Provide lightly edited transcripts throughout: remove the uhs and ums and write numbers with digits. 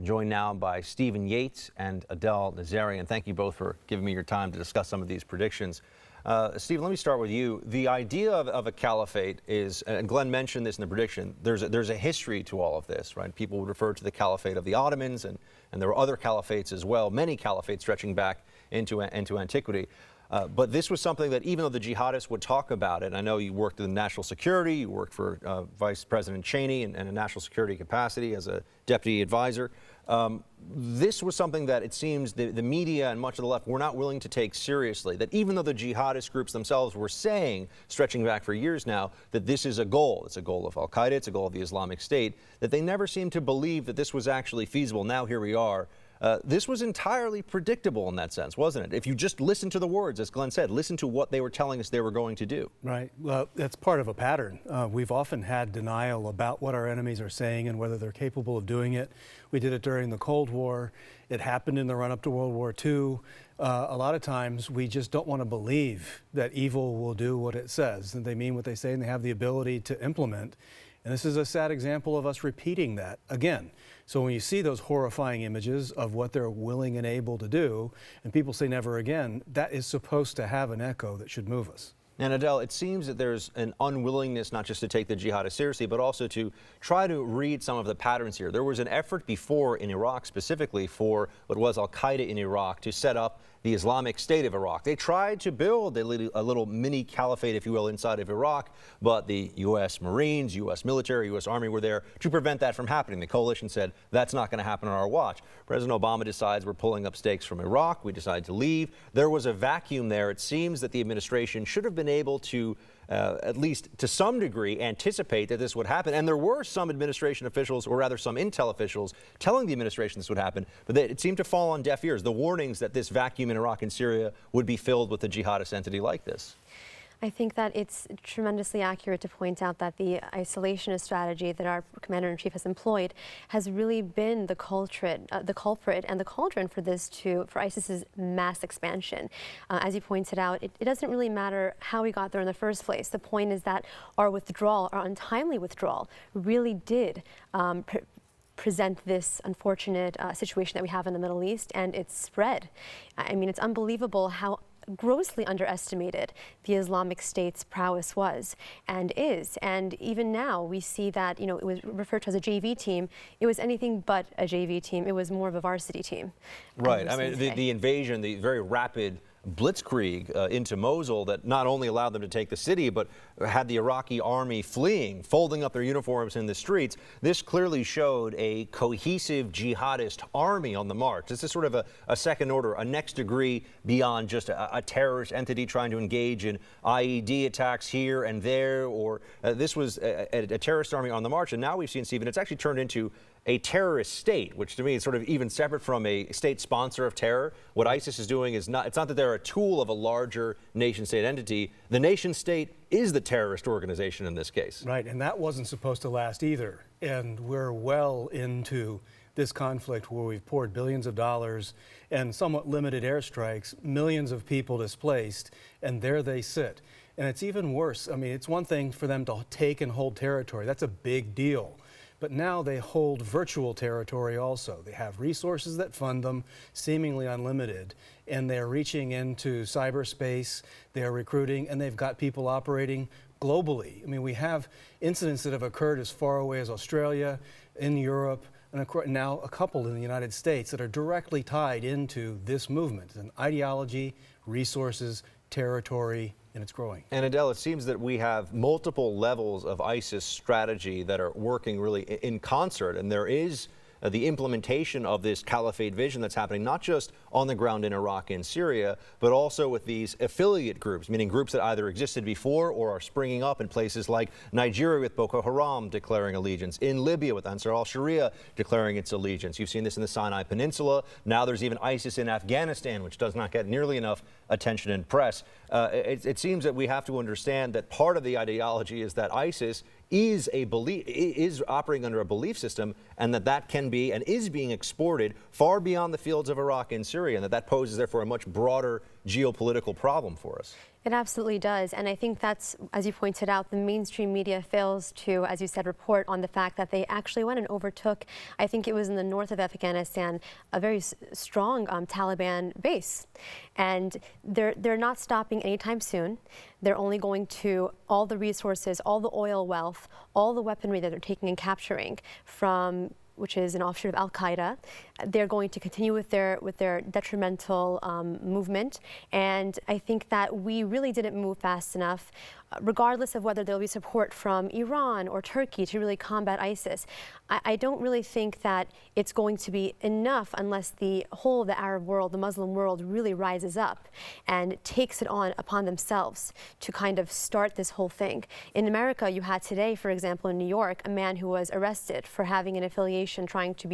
Joined now by Stephen Yates and Adelle Nazarian. Thank you both for giving me your time to discuss some of these predictions. Steve, let me start with you. The idea of a caliphate is, and Glenn mentioned this in the prediction, there's a history to all of this, right? People would refer to the caliphate of the Ottomans, and there were other caliphates as well, many caliphates stretching back into antiquity. But this was something that even though the jihadists would talk about it, I know you worked in national security, you worked for Vice President Cheney in a national security capacity as a deputy advisor. This was something that it seems the media and much of the left were not willing to take seriously, that even though the jihadist groups themselves were saying, stretching back for years now, that this is a goal. It's a goal of al-Qaeda, it's a goal of the Islamic State, that they never seemed to believe that this was actually feasible. Now here we are. This was entirely predictable in that sense, wasn't it? If you just listen to the words, as Glenn said, listen to what they were telling us they were going to do. Right. Well, that's part of a pattern. We've often had denial about what our enemies are saying and whether they're capable of doing it. We did it during the Cold War. It happened in the run-up to World War II. A lot of times we just don't want to believe that evil will do what it says, and they mean what they say, and they have the ability to implement. And this is a sad example of us repeating that again. So when you see those horrifying images of what they're willing and able to do, and people say never again, that is supposed to have an echo that should move us. And Adelle, it seems that there's an unwillingness not just to take the jihadists seriously, but also to try to read some of the patterns here. There was an effort before in Iraq, specifically for what was al-Qaeda in Iraq, to set up the Islamic State of Iraq. They tried to build a little mini caliphate, if you will, inside of Iraq, but the U.S. Marines, U.S. military, U.S. Army were there to prevent that from happening. The coalition said, that's not going to happen on our watch. President Obama decides we're pulling up stakes from Iraq. We decide to leave. There was a vacuum there. It seems that the administration should have been able to at least to some degree anticipate that this would happen. And there were some administration officials, or rather some intel officials, telling the administration this would happen, but it seemed to fall on deaf ears. The warnings that this vacuum in Iraq and Syria would be filled with a jihadist entity like this. I think that it's tremendously accurate to point out that the isolationist strategy that our commander-in-chief has employed has really been the culprit and the cauldron for for ISIS's mass expansion. As you pointed out, it doesn't really matter how we got there in the first place. The point is that our withdrawal, our untimely withdrawal, really did present this unfortunate situation that we have in the Middle East, and it's spread. I mean, it's unbelievable how grossly underestimated the Islamic State's prowess was and is. And even now we see that, it was referred to as a JV team. It was anything but a JV team. It was more of a varsity team. Right. I mean, the invasion, the very rapid blitzkrieg into Mosul that not only allowed them to take the city, but had the Iraqi army fleeing, folding up their uniforms in the streets. This clearly showed a cohesive jihadist army on the march. This is sort of a second order, a next degree beyond just a terrorist entity trying to engage in IED attacks here and there, or this was a terrorist army on the march. And now we've seen, Stephen, it's actually turned into a terrorist state, which to me is sort of even separate from a state sponsor of terror. What ISIS is doing is it's not that they're a tool of a larger nation-state entity. The nation-state is the terrorist organization in this case. Right, and that wasn't supposed to last either. And we're well into this conflict where we've poured billions of dollars and somewhat limited airstrikes, millions of people displaced, and there they sit. And it's even worse. I mean, it's one thing for them to take and hold territory. That's a big deal. But now they hold virtual territory also. They have resources that fund them, seemingly unlimited, and they're reaching into cyberspace, they're recruiting, and they've got people operating globally. I mean, we have incidents that have occurred as far away as Australia, in Europe, and now a couple in the United States that are directly tied into this movement. An ideology, resources, territory, and it's growing. And Adelle, it seems that we have multiple levels of ISIS strategy that are working really in concert, and there is the implementation of this caliphate vision that's happening not just on the ground in Iraq and Syria, but also with these affiliate groups, meaning groups that either existed before or are springing up in places like Nigeria with Boko Haram declaring allegiance, in Libya with Ansar al-Sharia declaring its allegiance. You've seen this in the Sinai Peninsula. Now there's even ISIS in Afghanistan, which does not get nearly enough attention in press. It seems that we have to understand that part of the ideology is that ISIS is operating under a belief system, and that can be and is being exported far beyond the fields of Iraq and Syria, and that poses therefore a much broader geopolitical problem for us. It absolutely does. And I think that's, as you pointed out, the mainstream media fails to, as you said, report on the fact that they actually went and overtook, I think it was in the north of Afghanistan, a very strong Taliban base. And they're not stopping anytime soon. They're only going to all the resources, all the oil wealth, all the weaponry that they're taking and capturing from, which is an offshoot of Al-Qaeda. They're going to continue with their detrimental movement. And I think that we really didn't move fast enough, regardless of whether there'll be support from Iran or Turkey to really combat ISIS. I don't really think that it's going to be enough unless the whole of the Arab world, the Muslim world, really rises up and takes it upon themselves to kind of start this whole thing. In America, you had today, for example, in New York, a man who was arrested for having an affiliation trying to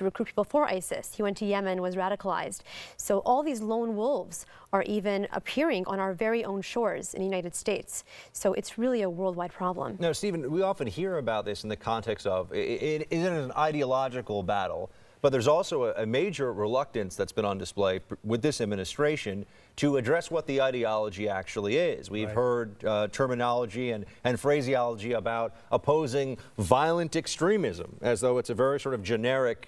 recruit people for ISIS. He went to Yemen, was radicalized. So all these lone wolves are even appearing on our very own shores in the United States. So it's really a worldwide problem. Now, Stephen, we often hear about this in the context of it isn't an ideological battle, but there's also a major reluctance that's been on display with this administration to address what the ideology actually is. We've heard terminology and phraseology about opposing violent extremism, as though it's a very sort of generic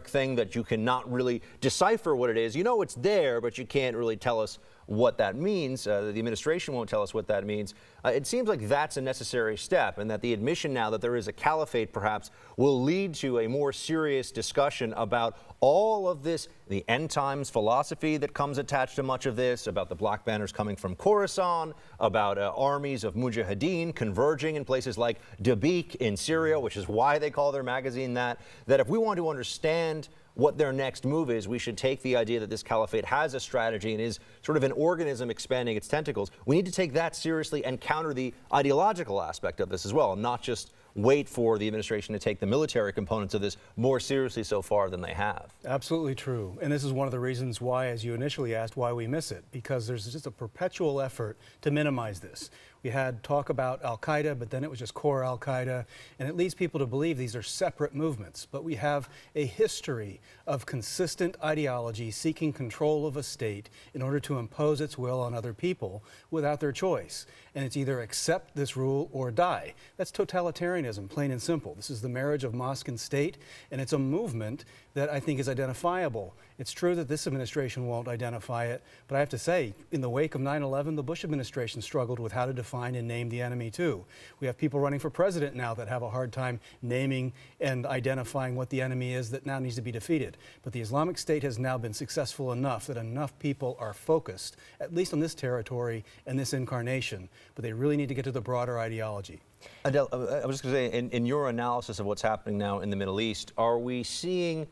thing that you cannot really decipher what it is. You know it's there, but you can't really tell us what that means. The administration won't tell us what that means. It seems like that's a necessary step, and that the admission now that there is a caliphate perhaps will lead to a more serious discussion about all of this, the end times philosophy that comes attached to much of this, about the black banners coming from Khorasan, about armies of mujahideen converging in places like Dabiq in Syria, which is why they call their magazine that if we want to understand what their next move is, we should take the idea that this caliphate has a strategy and is sort of an organism expanding its tentacles. We need to take that seriously and counter the ideological aspect of this as well, and not just wait for the administration to take the military components of this more seriously so far than they have. Absolutely true. And this is one of the reasons why, as you initially asked, why we miss it, because there's just a perpetual effort to minimize this. We had talk about Al-Qaeda, but then it was just core Al-Qaeda, and it leads people to believe these are separate movements. But we have a history of consistent ideology seeking control of a state in order to impose its will on other people without their choice. And it's either accept this rule or die. That's totalitarianism, plain and simple. This is the marriage of mosque and state, and it's a movement that I think is identifiable. It's true that this administration won't identify it, but I have to say, in the wake of 9/11, the Bush administration struggled with how to define and name the enemy too. We have people running for president now that have a hard time naming and identifying what the enemy is that now needs to be defeated. But the Islamic State has now been successful enough that enough people are focused, at least on this territory and this incarnation, but they really need to get to the broader ideology. Adelle, I was just going to say, in your analysis of what's happening now in the Middle East, are we seeing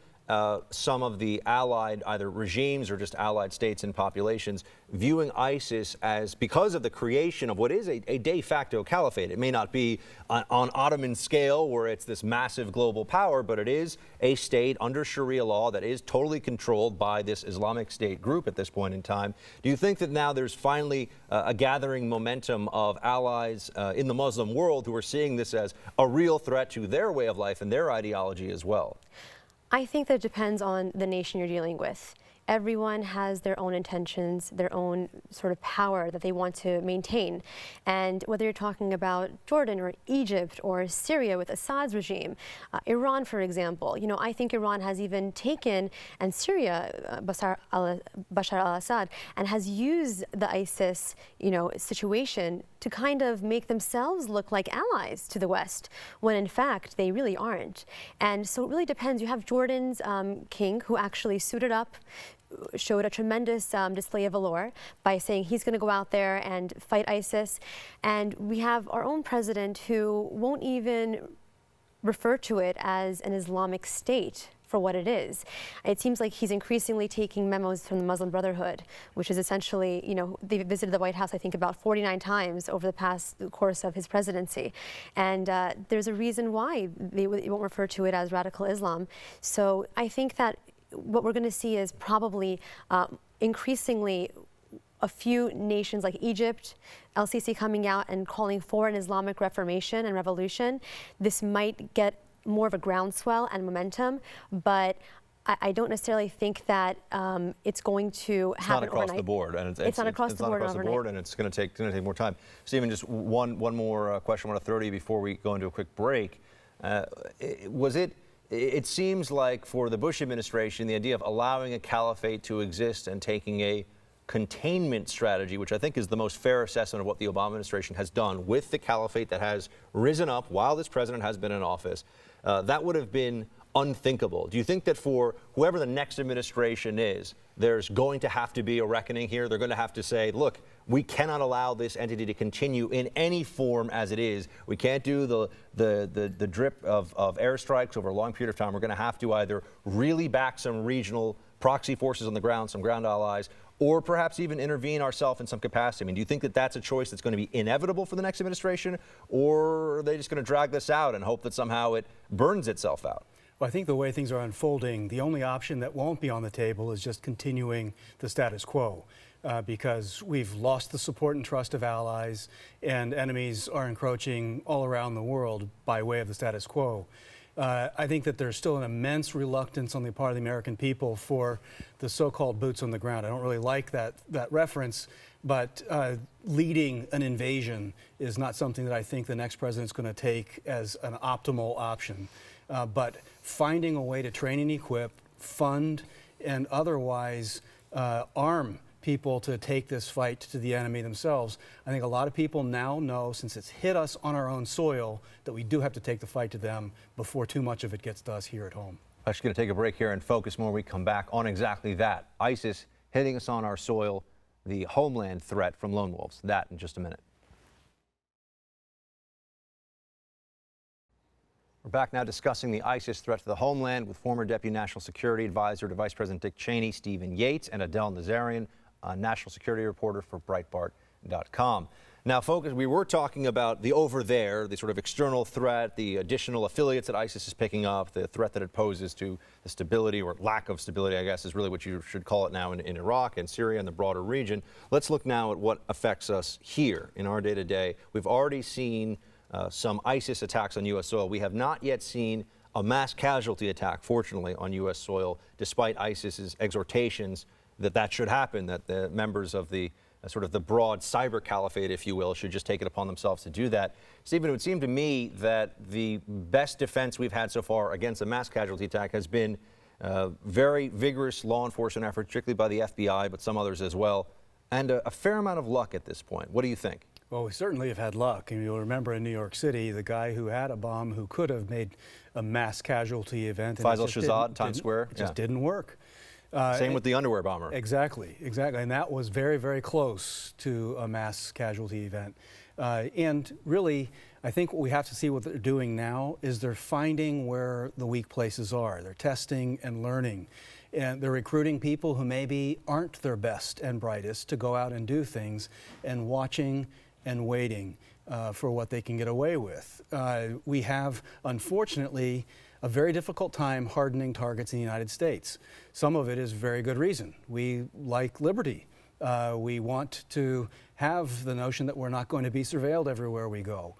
some of the allied, either regimes or just allied states and populations, viewing ISIS as, because of the creation of what is a de facto caliphate? It may not be on Ottoman scale where it's this massive global power, but it is a state under Sharia law that is totally controlled by this Islamic State group at this point in time. Do you think that now there's finally a gathering momentum of allies in the Muslim world who are seeing this as a real threat to their way of life and their ideology as well? I think that it depends on the nation you're dealing with. Everyone has their own intentions, their own sort of power that they want to maintain. And whether you're talking about Jordan or Egypt or Syria with Assad's regime, Iran, for example, you know, I think Iran has even taken, and Syria, Bashar al-Assad, and has used the ISIS, you know, situation to kind of make themselves look like allies to the West, when in fact they really aren't. And so it really depends. You have Jordan's king, who actually suited up, showed a tremendous display of valor by saying he's going to go out there and fight ISIS. And we have our own president who won't even refer to it as an Islamic State for what it is. It seems like he's increasingly taking memos from the Muslim Brotherhood, which is essentially, you know, they visited the White House, I think, about 49 times over the past course of his presidency. And there's a reason why they won't refer to it as radical Islam. So I think that what we're going to see is probably increasingly a few nations like Egypt, El-Sisi coming out and calling for an Islamic reformation and revolution. This might get more of a groundswell and momentum, but I don't necessarily think that it's going to happen overnight. It's not across the board, and it's not across the board overnight. And it's going to take more time. Stephen, just one more question I want to throw to you before we go into a quick break. It seems like for the Bush administration, the idea of allowing a caliphate to exist and taking a containment strategy, which I think is the most fair assessment of what the Obama administration has done with the caliphate that has risen up while this president has been in office, that would have been unthinkable. Do you think that for whoever the next administration is, there's going to have to be a reckoning here? They're going to have to say, look, we cannot allow this entity to continue in any form as it is. We can't do the drip of airstrikes over a long period of time. We're going to have to either really back some regional proxy forces on the ground, some ground allies, or perhaps even intervene ourselves in some capacity. I mean, do you think that that's a choice that's going to be inevitable for the next administration, or are they just going to drag this out and hope that somehow it burns itself out? Well, I think the way things are unfolding, the only option that won't be on the table is just continuing the status quo, because we've lost the support and trust of allies, and enemies are encroaching all around the world by way of the status quo. I think that there's still an immense reluctance on the part of the American people for the so-called boots on the ground. I don't really like that reference, but leading an invasion is not something that I think the next president's going to take as an optimal option. But finding a way to train and equip, fund, and otherwise arm people to take this fight to the enemy themselves. I think a lot of people now know, since it's hit us on our own soil, that we do have to take the fight to them before too much of it gets to us here at home. I'm just going to take a break here and focus more when we come back on exactly that. ISIS hitting us on our soil, the homeland threat from lone wolves. That in just a minute. We're back now discussing the ISIS threat to the homeland with former Deputy National Security Advisor to Vice President Dick Cheney, Stephen Yates, and Adelle Nazarian, a national security reporter for Breitbart.com. Now, folks, we were talking about the over there, the sort of external threat, the additional affiliates that ISIS is picking up, the threat that it poses to the stability or lack of stability, I guess, is really what you should call it now in Iraq and Syria and the broader region. Let's look now at what affects us here in our day-to-day. We've already seen some ISIS attacks on U.S. soil. We have not yet seen a mass casualty attack, fortunately, on U.S. soil, despite ISIS's exhortations that should happen, that the members of the sort of the broad cyber caliphate, if you will, should just take it upon themselves to do that. Stephen, it would seem to me that the best defense we've had so far against a mass casualty attack has been very vigorous law enforcement efforts, particularly by the FBI, but some others as well, and a fair amount of luck at this point. What do you think? Well, we certainly have had luck. And you'll remember in New York City, the guy who had a bomb who could have made a mass casualty event. Faisal Shahzad, Times Square. It just didn't work. Same with the underwear bomber. Exactly. And that was very, very close to a mass casualty event. And really, I think what we have to see what they're doing now is they're finding where the weak places are. They're testing and learning. And they're recruiting people who maybe aren't their best and brightest to go out and do things, and watching and waiting for what they can get away with. We have, unfortunately, a very difficult time hardening targets in the United States. Some of it is very good reason. We like liberty. We want to have the notion that we're not going to be surveilled everywhere we go.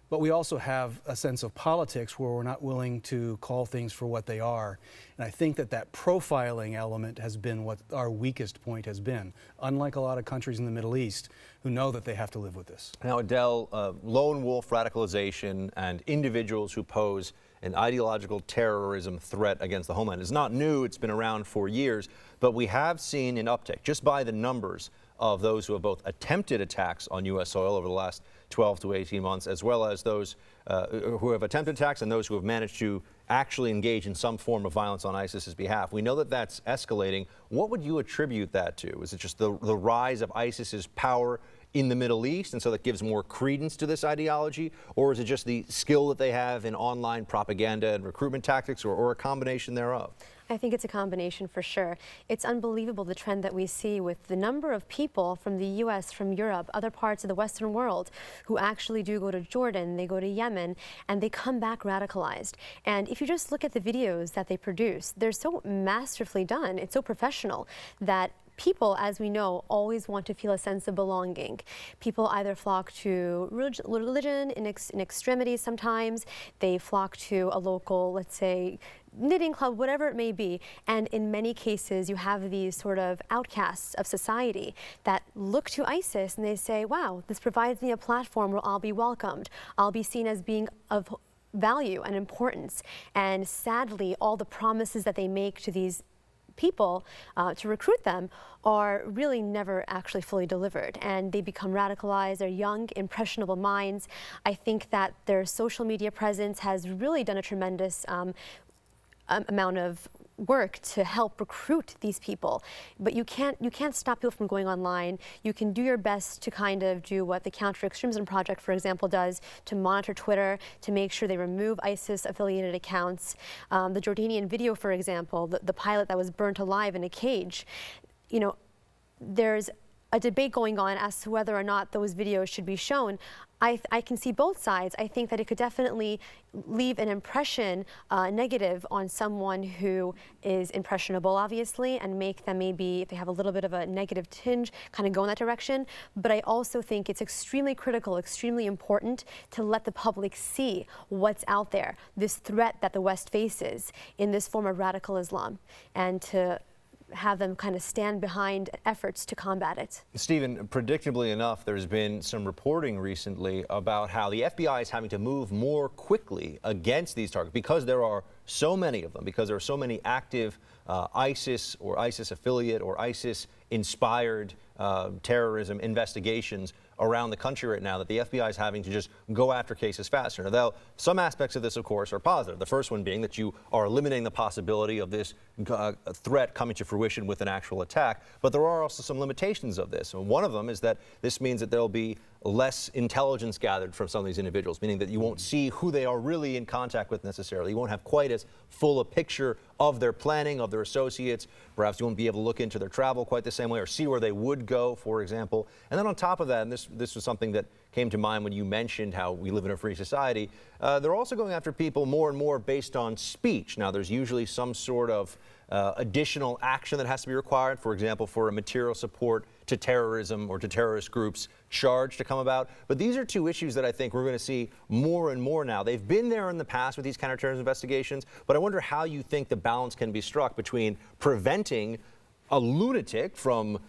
But we also have a sense of politics where we're not willing to call things for what they are. And I think that profiling element has been what our weakest point has been, unlike a lot of countries in the Middle East who know that they have to live with this. Now, Adelle, lone wolf radicalization and individuals who pose an ideological terrorism threat against the homeland is not new. It's been around for years. But we have seen an uptick just by the numbers of those who have both attempted attacks on U.S. soil over the last 12 to 18 months, as well as those who have attempted attacks and those who have managed to actually engage in some form of violence on ISIS's behalf. We know that that's escalating. What would you attribute that to? Is it just the rise of ISIS's power in the Middle East, and so that gives more credence to this ideology? Or is it just the skill that they have in online propaganda and recruitment tactics, or a combination thereof? I think it's a combination for sure. It's unbelievable the trend that we see with the number of people from the US, from Europe, other parts of the Western world who actually do go to Jordan, they go to Yemen, and they come back radicalized. And if you just look at the videos that they produce, they're so masterfully done, it's so professional that people, as we know, always want to feel a sense of belonging. People either flock to religion in extremities sometimes. They flock to a local, let's say, knitting club, whatever it may be. And in many cases, you have these sort of outcasts of society that look to ISIS and they say, wow, this provides me a platform where I'll be welcomed. I'll be seen as being of value and importance. And sadly, all the promises that they make to these people to recruit them are really never actually fully delivered, and they become radicalized. They're young, impressionable minds. I think that their social media presence has really done a tremendous amount of work to help recruit these people, but you can't stop people from going online. You can do your best to kind of do what the Counter-Extremism Project, for example, does, to monitor Twitter, to make sure they remove ISIS-affiliated accounts. The Jordanian video, for example, the pilot that was burnt alive in a cage, you know, there's a debate going on as to whether or not those videos should be shown. I can see both sides. I think that it could definitely leave an impression negative on someone who is impressionable, obviously, and make them maybe, if they have a little bit of a negative tinge, kind of go in that direction. But I also think it's extremely critical, extremely important to let the public see what's out there, this threat that the West faces in this form of radical Islam, and to have them kind of stand behind efforts to combat it. Stephen, predictably enough, there's been some reporting recently about how the FBI is having to move more quickly against these targets because there are so many of them, because there are so many active ISIS or ISIS affiliate or ISIS inspired terrorism investigations around the country right now, that the FBI is having to just go after cases faster. Now, some aspects of this, of course, are positive. The first one being that you are eliminating the possibility of this threat coming to fruition with an actual attack. But there are also some limitations of this. And one of them is that this means that there'll be less intelligence gathered from some of these individuals, meaning that you won't see who they are really in contact with necessarily. You won't have quite as full a picture of their planning, of their associates. Perhaps you won't be able to look into their travel quite the same way or see where they would go, for example. And then on top of that, and this was something that came to mind when you mentioned how we live in a free society, they're also going after people more and more based on speech. Now, there's usually some sort of additional action that has to be required, for example, for a material support to terrorism or to terrorist groups charge to come about. But these are two issues that I think we're going to see more and more now. They've been there in the past with these counterterrorism investigations, but I wonder how you think the balance can be struck between preventing a lunatic from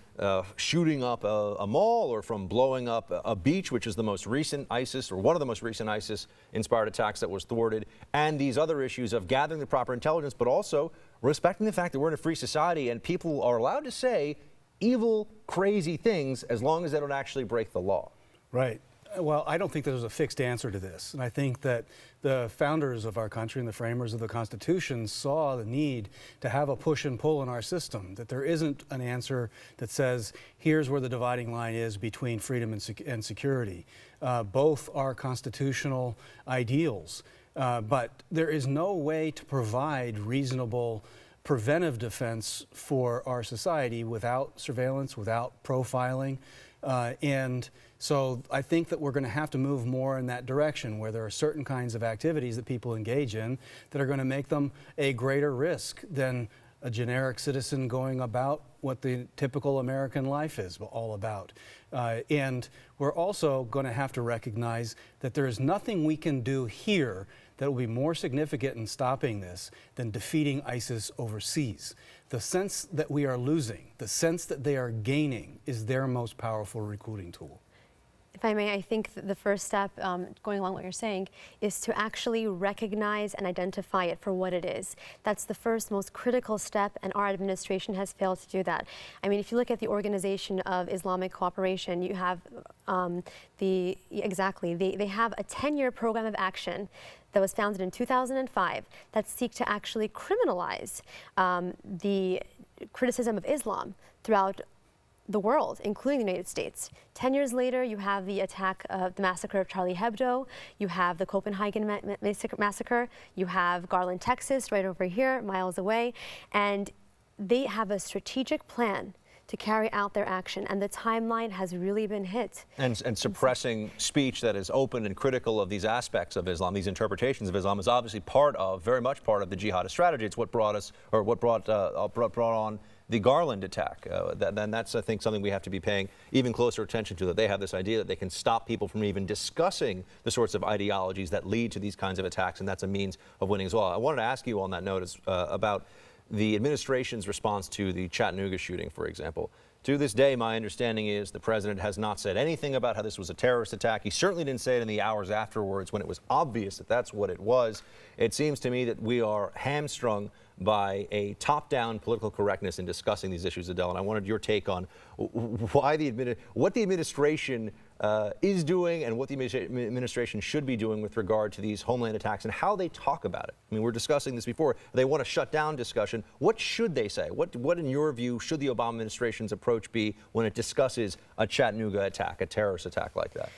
shooting up a mall or from blowing up a beach, which is the most recent ISIS, or one of the most recent ISIS-inspired attacks that was thwarted, and these other issues of gathering the proper intelligence, but also respecting the fact that we're in a free society and people are allowed to say evil, crazy things as long as they don't actually break the law. Right. Well, I don't think there's a fixed answer to this. And I think that the founders of our country and the framers of the Constitution saw the need to have a push and pull in our system, that there isn't an answer that says, here's where the dividing line is between freedom and security. Both are constitutional ideals, but there is no way to provide reasonable preventive defense for our society without surveillance, without profiling. And so I think that we're going to have to move more in that direction, where there are certain kinds of activities that people engage in that are going to make them a greater risk than a generic citizen going about what the typical American life is all about. And we're also going to have to recognize that there is nothing we can do here that will be more significant in stopping this than defeating ISIS overseas. The sense that we are losing, the sense that they are gaining, is their most powerful recruiting tool. If I may, I think the first step, going along what you're saying, is to actually recognize and identify it for what it is. That's the first most critical step, and our administration has failed to do that. I mean, if you look at the Organization of Islamic Cooperation, you have they have a 10-year program of action that was founded in 2005 that seek to actually criminalize the criticism of Islam throughout the world, including the United States. 10 years later, you have the attack of the massacre of Charlie Hebdo, you have the Copenhagen massacre, you have Garland, Texas, right over here, miles away, and they have a strategic plan to carry out their action, and the timeline has really been hit. And suppressing speech that is open and critical of these aspects of Islam, these interpretations of Islam, is obviously very much part of the jihadist strategy. It's what brought us, or what brought on the Garland attack. Then that's, I think, something we have to be paying even closer attention to, that they have this idea that they can stop people from even discussing the sorts of ideologies that lead to these kinds of attacks, and that's a means of winning as well. I wanted to ask you on that note about the administration's response to the Chattanooga shooting, for example. To this day, my understanding is the president has not said anything about how this was a terrorist attack. He certainly didn't say it in the hours afterwards when it was obvious that that's what it was. It seems to me that we are hamstrung by a top-down political correctness in discussing these issues, Adelle, and I wanted your take on what the administration is doing and what the administration should be doing with regard to these homeland attacks and how they talk about it. I mean, we're discussing this before. They want to shut down discussion. What should they say? What in your view, should the Obama administration's approach be when it discusses a Chattanooga attack, a terrorist attack like that?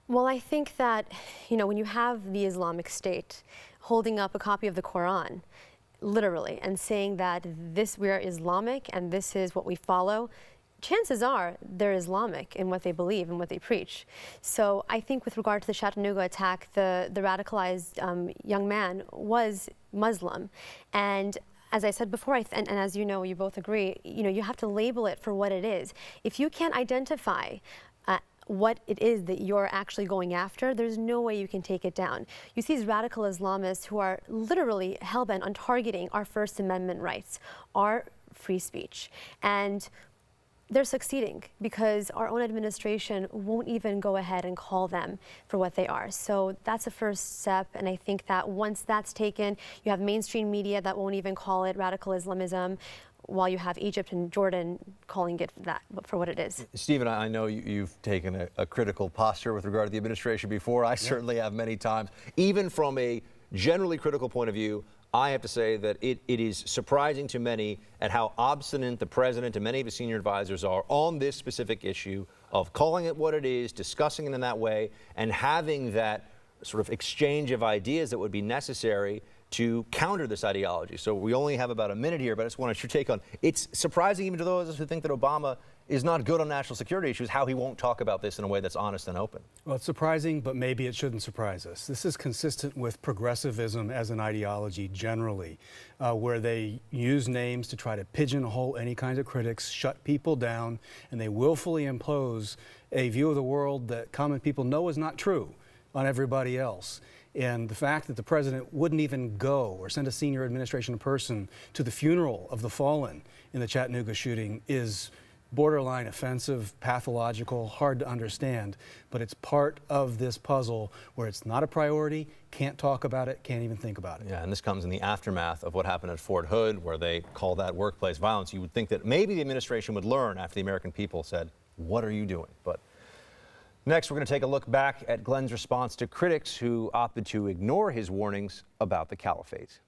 Well, I think that, when you have the Islamic State holding up a copy of the Quran, literally, and saying that we are Islamic and this is what we follow, chances are they're Islamic in what they believe and what they preach. So I think with regard to the Chattanooga attack, the radicalized young man was Muslim. And as I said before, and as you know, you both agree, you have to label it for what it is. If you can't identify what it is that you're actually going after, there's no way you can take it down. You see these radical Islamists who are literally hell-bent on targeting our First Amendment rights, our free speech. And they're succeeding because our own administration won't even go ahead and call them for what they are. So that's a first step, and I think that once that's taken, you have mainstream media that won't even call it radical Islamism, while you have Egypt and Jordan calling it that for what it is. Stephen, I know you've taken a critical posture with regard to the administration before. I certainly have many times. Even from a generally critical point of view, I have to say that it is surprising to many at how obstinate the president and many of his senior advisors are on this specific issue of calling it what it is, discussing it in that way, and having that sort of exchange of ideas that would be necessary to counter this ideology. So we only have about a minute here, but I just wanted your take on, it's surprising even to those who think that Obama is not good on national security issues, how he won't talk about this in a way that's honest and open. Well, it's surprising, but maybe it shouldn't surprise us. This is consistent with progressivism as an ideology generally, where they use names to try to pigeonhole any kinds of critics, shut people down, and they willfully impose a view of the world that common people know is not true on everybody else. And the fact that the president wouldn't even go or send a senior administration person to the funeral of the fallen in the Chattanooga shooting is borderline offensive, pathological, hard to understand, but it's part of this puzzle where it's not a priority, can't talk about it, can't even think about it. Yeah, and this comes in the aftermath of what happened at Fort Hood, where they call that workplace violence. You would think that maybe the administration would learn after the American people said, what are you doing? But next, we're going to take a look back at Glenn's response to critics who opted to ignore his warnings about the caliphate.